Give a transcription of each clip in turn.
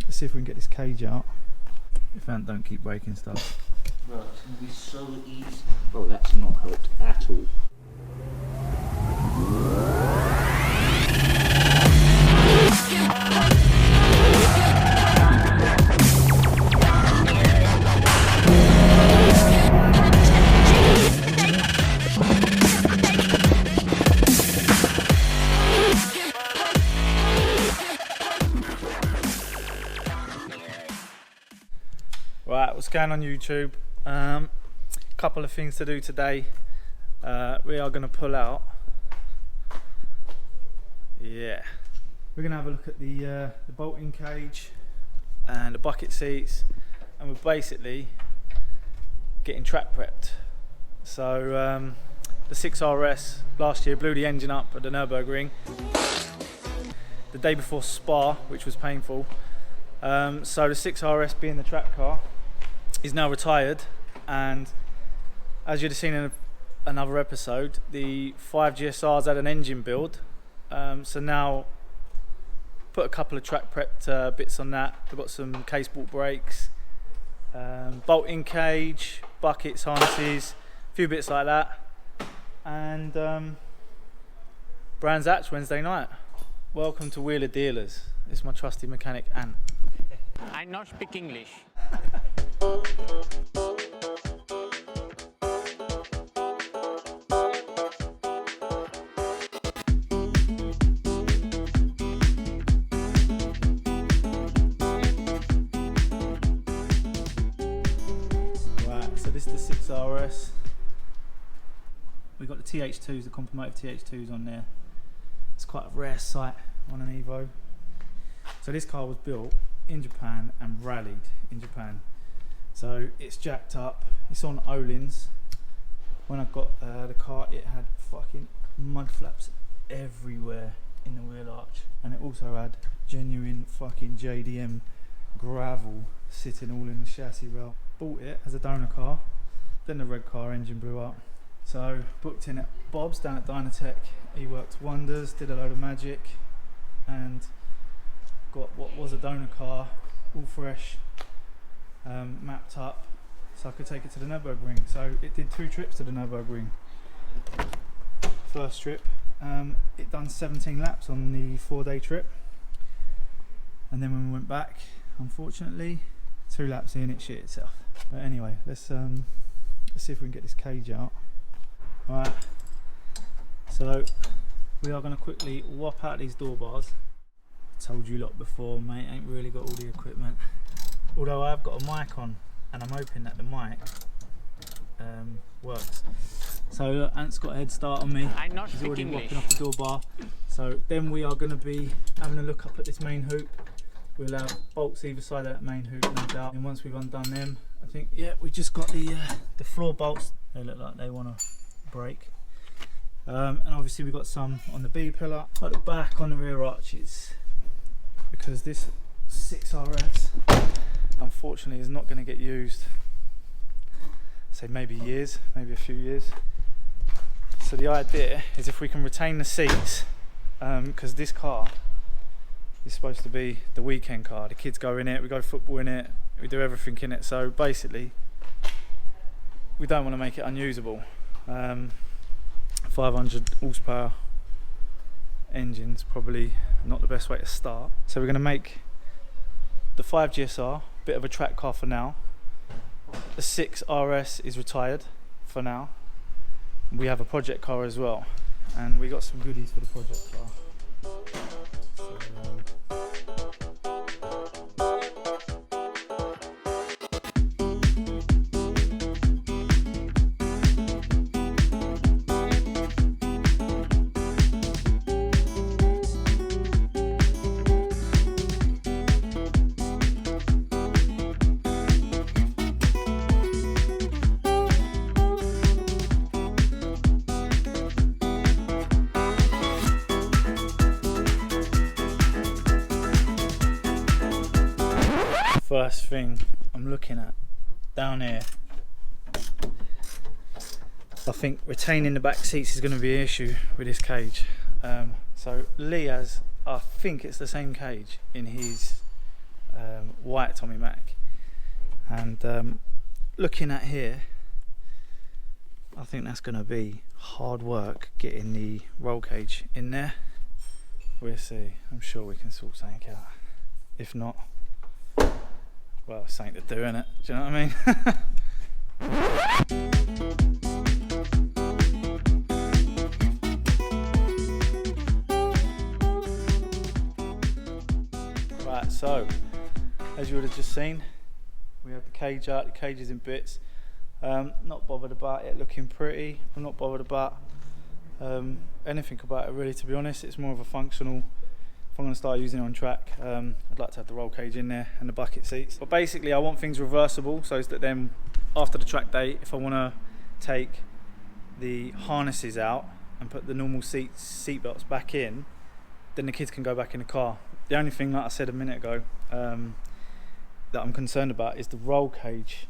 Let's see if we can get this cage out. If Ant don't keep breaking stuff. Bro, it's gonna be so easy. Bro, that's not helped at all. Right, what's going on YouTube? Couple of things to do today. We are going to pull out. Yeah, we're going to have a look at the bolting cage and the bucket seats, and we're basically getting track prepped. So the 6RS last year blew the engine up at the Nürburgring the day before Spa, which was painful. So the 6RS, being the track car, is now retired, and as you'd have seen in another episode, the 5 GSRs had an engine build, so now put a couple of track prepped bits on that. We've got some case bolt brakes, bolting cage, buckets, harnesses, a few bits like that, and Brands Hatch Wednesday night. Welcome to Wheeler Dealers. This is my trusty mechanic Ant. I not speak English. Right, so this is the 6RS. We've got the TH2s, the complimented TH2s on there. It's quite a rare sight on an Evo. So this car was built in Japan and rallied in Japan. So it's jacked up, it's on Öhlins. When I got the car, it had fucking mud flaps everywhere in the wheel arch, and it also had genuine fucking JDM gravel sitting all in the chassis rail. Bought it as a donor car, then the red car engine blew up. So booked in at Bob's down at Dynatech. He worked wonders, did a load of magic, and got what was a donor car all fresh, mapped up, so I could take it to the Nürburgring. So it did 2 trips to the Nürburgring. First trip, it done 17 laps on the 4-day trip, and then when we went back, unfortunately 2 laps in, it shit itself. But anyway, let's see if we can get this cage out. Alright, so we are going to quickly whop out these door bars. Told you lot before, mate, ain't really got all the equipment. Although I have got a mic on, and I'm hoping that the mic works. So Ant's got a head start on me. He's already whopping off the door bar. So then we are going to be having a look up at this main hoop. We'll have bolts either side of that main hoop, no doubt. And once we've undone them, I think, yeah, we just got the floor bolts. They look like they want to break. And obviously we've got some on the B pillar, at the back, on the rear arches, because this 6RS unfortunately is not going to get used, say maybe years, maybe a few years. So the idea is if we can retain the seats, because this car is supposed to be the weekend car. The kids go in it, we go football in it, we do everything in it. So basically we don't want to make it unusable. 500 horsepower engine's probably not the best way to start. So we're going to make the 5 GSR a bit of a track car for now. The 6RS is retired for now. We have a project car as well, and we got some goodies for the project car. First thing I'm looking at down here, I think retaining the back seats is going to be an issue with this cage. So Lee has, I think it's the same cage in his white Tommy Mac. And looking at here, I think that's going to be hard work getting the roll cage in there. We'll see. I'm sure we can sort something out. If not, well, it's something to do, innit? Do you know what I mean? Right, so as you would have just seen, we have the cage out. The cage is in bits. Not bothered about it looking pretty. I'm not bothered about anything about it really, to be honest. It's more of a functional. If I'm going to start using it on track, I'd like to have the roll cage in there and the bucket seats. But basically I want things reversible, so that then after the track day, if I want to take the harnesses out and put the normal seat belts back in, then the kids can go back in the car. The only thing, like I said a minute ago, that I'm concerned about is the roll cage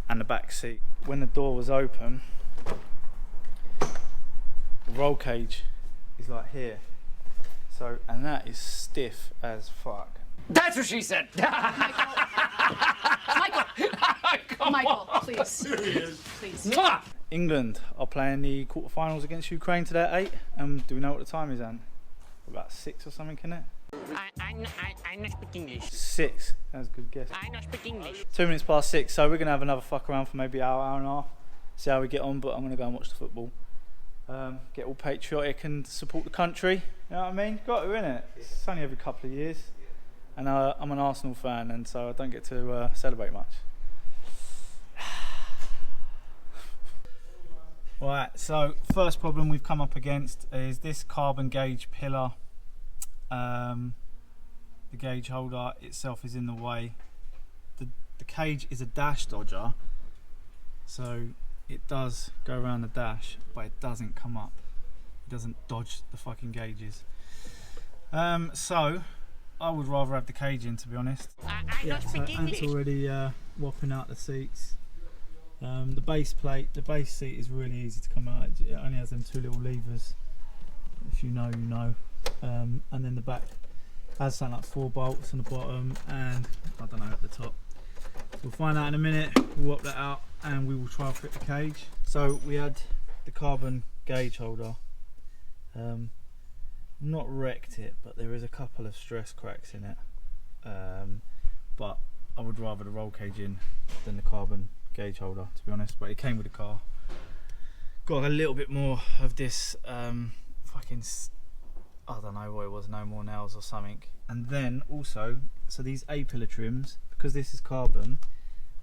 and the back seat. When the door was open, the roll cage is like here, so, and that is stiff as fuck. That's what she said. Michael, please. Please. Mwah! England are playing the quarterfinals against Ukraine today at 8. Do we know what the time is, Ant? About 6 or something, isn't it? I not speak English. 6. That's a good guess. I not speak English. 2 minutes past 6, so we're going to have another fuck around for maybe an hour and a half. See how we get on, but I'm going to go and watch the football. Get all patriotic and support the country. You know what I mean? Got to, innit? It's only every couple of years. And I'm an Arsenal fan, and so I don't get to celebrate much. Right, so first problem we've come up against is this carbon gauge pillar. The gauge holder itself is in the way. The cage is a dash dodger, so it does go around the dash, but it doesn't come up. It doesn't dodge the fucking gauges. So I would rather have the cage in, to be honest. I Yeah, not so speak Ant's English. already whopping out the seats. The base plate, the base seat is really easy to come out. It only has them 2 little levers. If you know, you know. And then the back has something like 4 bolts on the bottom and I don't know, at the top. We'll find out in a minute. We'll whop that out and we will try and fit the cage. So we had the carbon gauge holder. Not wrecked it, but there is a couple of stress cracks in it. But I would rather the roll cage in than the carbon gauge holder, to be honest. But it came with the car. Got a little bit more of this fucking, I don't know what it was, no more nails or something. And then also, so these A-pillar trims, because this is carbon,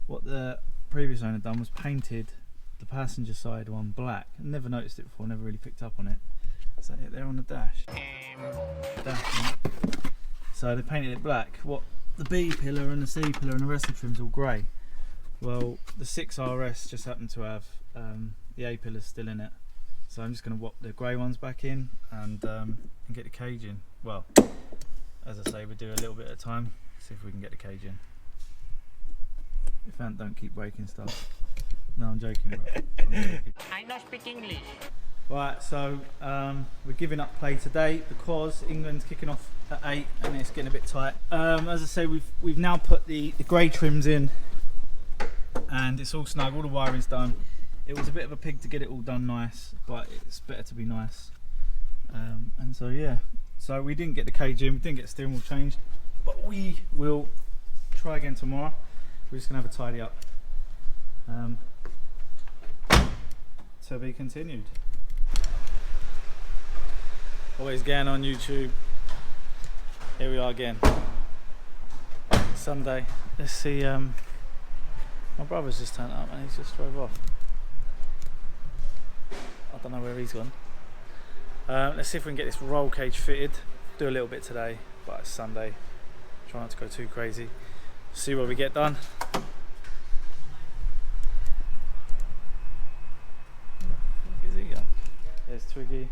what the previous owner done was painted the passenger side one black. I never noticed it before, never really picked up on it. So they're on the dash. Dash. So they painted it black. What the B pillar and the C pillar and the rest of the trim's all grey. Well, the 6RS just happened to have the A pillar still in it. So I'm just going to whop the grey ones back in and get the cage in. Well, as I say, we'll do a little bit at a time, see if we can get the cage in. If Ant don't keep breaking stuff. No, I'm joking, bro. I'm joking. I not speak English. Right, so we're giving up play today because England's kicking off at 8 and it's getting a bit tight. As I say, we've now put the grey trims in and it's all snug, all the wiring's done. It was a bit of a pig to get it all done nice, but it's better to be nice. And so yeah, so we didn't get the cage in, we didn't get the steering wheel changed, but we will try again tomorrow. We're just gonna have a tidy up. To be continued. Always going on YouTube. Here we are again. Sunday. Let's see. My brother's just turned up and he's just drove off. I don't know where he's gone. Let's see if we can get this roll cage fitted. Do a little bit today, but it's Sunday. Try not to go too crazy. See what we get done. Where's he gone? There's Twiggy.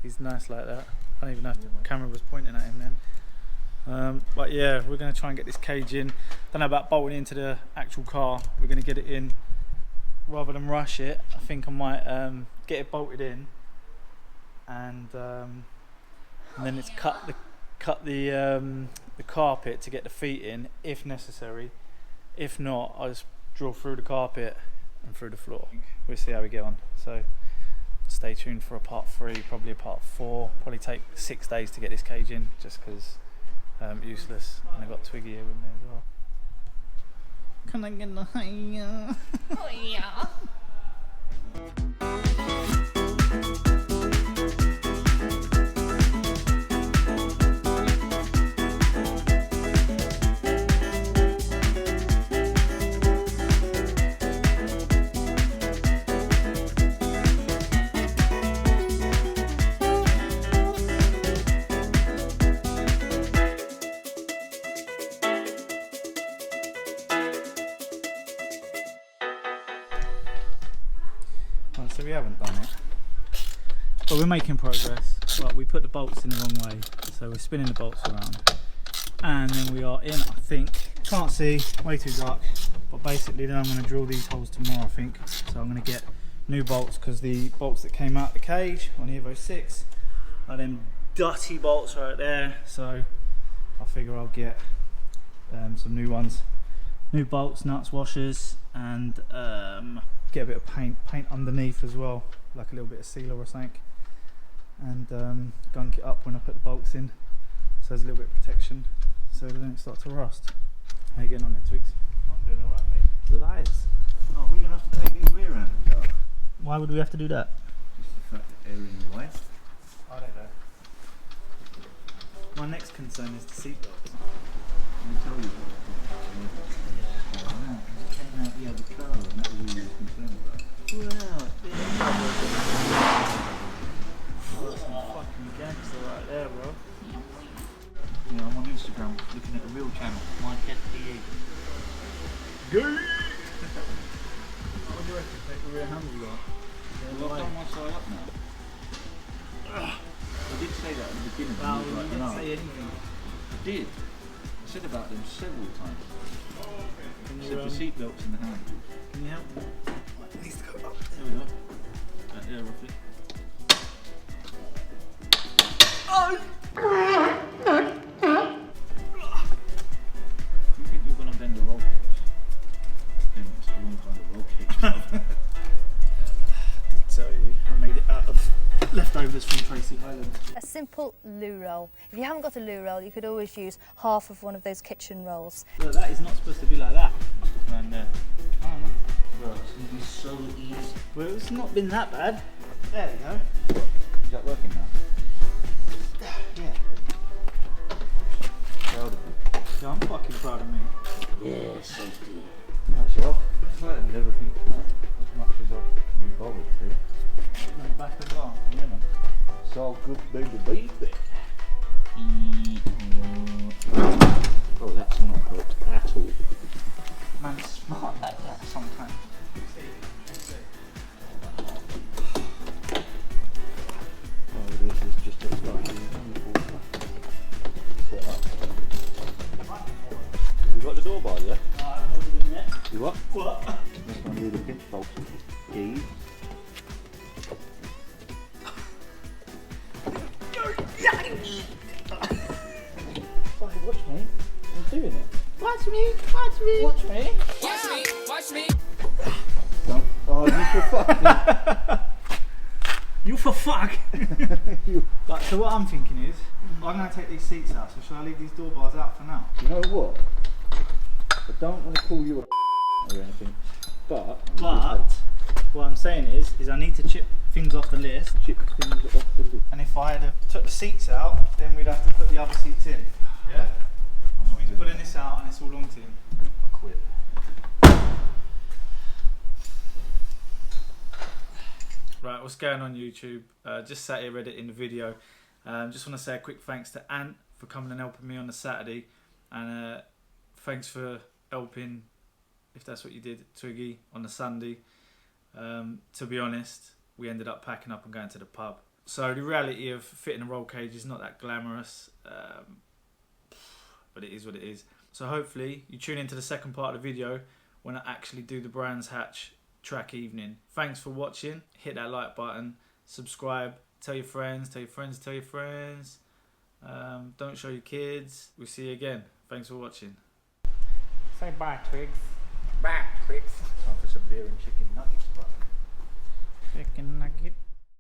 He's nice like that. I don't even know if the camera was pointing at him then. But yeah, we're going to try and get this cage in. Don't know about bolting into the actual car. We're going to get it in rather than rush it. I think I might get it bolted in, and then it's cut the carpet to get the feet in if necessary. If not, I'll just drill through the carpet and through the floor. We'll see how we get on. So stay tuned for a part 3, probably a part 4. Probably take 6 days to get this cage in, just because useless. And I've got Twiggy here with me as well. Can I get the higher? Oh yeah. Right, so we haven't done it, but we're making progress. Well, we put the bolts in the wrong way, so we're spinning the bolts around, and then we are in, I think. Can't see, way too dark, but basically then I'm going to drill these holes tomorrow, I think. So I'm going to get new bolts, because the bolts that came out the cage on Evo 6 are them dirty bolts right there, so I figure I'll get some new ones, new bolts, nuts, washers, and get a bit of paint underneath as well, like a little bit of sealer or something, and gunk it up when I put the bolts in, so there's a little bit of protection so they don't start to rust. How you getting on there, Twigs? I'm doing alright, mate. Lies. Oh, we're going to have to take these rear handles out. Why would we have to do that? Just the fact that they're in the way. I don't know. My next concern is the seatbelts. Let me tell you what it came out the other car and that was all you were concerned about. Oh, some fucking gangster right there, bro. Yeah, I'm on Instagram looking at a real channel, Mike FPE. Gay! What do you reckon? Take the rear handles off. Well, I've done my side up now. I did say that at the beginning. Well, and you like, didn't no. say anything. I did. I said about them several times. Can I you, said the seatbelts and the handles. can you help me? It needs to go up. There we go. Right there, roughly. Do you think you're going to bend the roll cage? Then it's the wrong kind of roll cage. So I made it out of leftovers from Tracy Highland. A simple loo roll. If you haven't got a loo roll, you could always use half of one of those kitchen rolls. Look, that is not supposed to be like that. And I don't know. Bro, it's going to be so easy. Well, it's not been that bad. There we go. Is that working now? Yeah. Proud of you. Yeah, I'm fucking proud of me. Yeah, safety. Right, so I've tightened everything up as much as I can be bothered to. On the back as well. Yeah, man. It's all good, baby. Oh, that's not hooked at all. Man's smart like that sometimes. Oh, this is just a slightly set up. Have you got the door bar there? I haven't ordered them yet. You what? What? This one here, the pinch bolts. Keys. Watch me. I'm doing it. Watch me, watch me. Watch me. Watch me, watch me. Don't. Oh, you for fuck. You for fuck. You. Like, so what I'm thinking is, I'm going to take these seats out, so shall I leave these door bars out for now? You know what? I don't want to call you a or anything, but what I'm saying is I need to chip things off the list, chip things off the lid. and if I had took the seats out, then we'd have to put the other seats in. Yeah? We're pulling this out and it's all on to him. I quit. Right, what's going on YouTube? Just sat here editing the video. Just want to say a quick thanks to Ant for coming and helping me on the Saturday, and thanks for helping, if that's what you did, Twiggy on the Sunday. To be honest, we ended up packing up and going to the pub. So the reality of fitting a roll cage is not that glamorous, but it is what it is. So hopefully you tune into the second part of the video when I actually do the Brands Hatch track evening. Thanks for watching. Hit that like button, subscribe, tell your friends, tell your friends, tell your friends. Don't show your kids. We'll see you again. Thanks for watching. Say bye, Twigs.